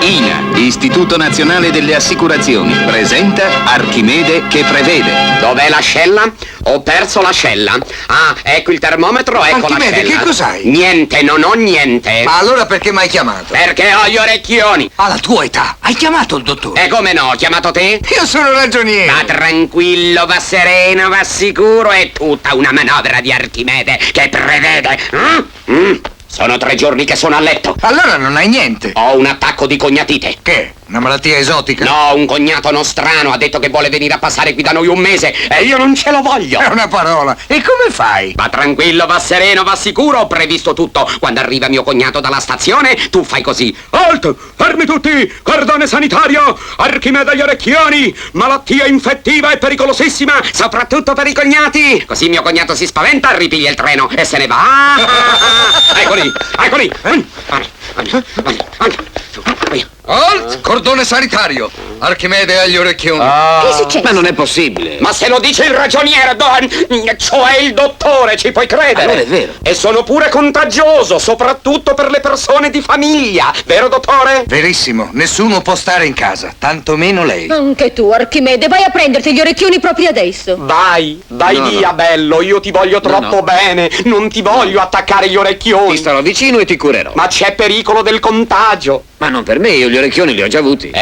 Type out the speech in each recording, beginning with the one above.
INA, Istituto Nazionale delle Assicurazioni, presenta Archimede che prevede. Dov'è l'ascella? Ho perso l'ascella. Ah, ecco il termometro, ecco l'ascella. Archimede, che cos'hai? Niente, non ho niente. Ma allora perché mi hai chiamato? Perché ho gli orecchioni. Alla tua età, hai chiamato il dottore? E come no, ho chiamato te? Io sono ragioniere. Va tranquillo, va sereno, va sicuro. È tutta una manovra di Archimede che prevede. Sono 3 giorni che sono a letto. Allora non hai niente. Ho un attacco di cognatite. Che? Una malattia esotica? No, un cognato nostrano ha detto che vuole venire a passare qui da noi un mese e io non ce lo voglio. È una parola. E come fai? Va tranquillo, va sereno, va sicuro, ho previsto tutto. Quando arriva mio cognato dalla stazione, tu fai così. Halt! Fermi tutti! Cordone sanitario! Archimede agli orecchioni! Malattia infettiva e pericolosissima! Soprattutto per i cognati. Così mio cognato si spaventa, ripiglia il treno e se ne va. Eccoli, eccoli. Halt! Cordone sanitario. Archimede agli orecchioni. Che è successo? Ma non è possibile. Ma se lo dice il ragioniere, cioè il dottore, ci puoi credere? Allora è vero. E sono pure contagioso, soprattutto per le persone di famiglia. Vero, dottore? Verissimo, nessuno può stare in casa, tantomeno lei. Anche tu, Archimede, vai a prenderti gli orecchioni proprio adesso. Vai No, via, no. bello, io ti voglio troppo no. bene. Non ti voglio attaccare gli orecchioni. Ti starò vicino e ti curerò. Ma c'è pericolo del contagio. Ma non per me, io gli orecchioni li ho già avuti.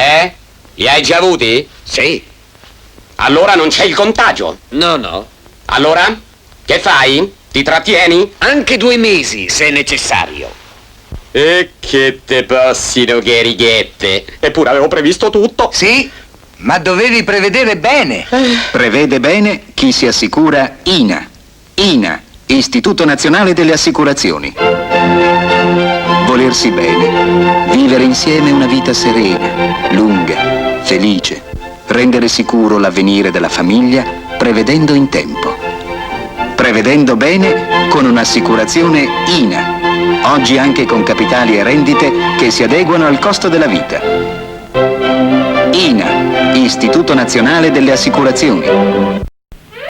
Li hai già avuti? Sì. Allora non c'è il contagio. No. Allora? Che fai? Ti trattieni? Anche 2 mesi, se è necessario. E che te passino che righette. Eppure avevo previsto tutto. Sì, ma dovevi prevedere bene. Prevede bene chi si assicura INA. INA, Istituto Nazionale delle Assicurazioni. Volersi bene, vivere insieme una vita serena, lunga, felice, rendere sicuro l'avvenire della famiglia prevedendo in tempo. Prevedendo bene con un'assicurazione INA, oggi anche con capitali e rendite che si adeguano al costo della vita. INA, Istituto Nazionale delle Assicurazioni.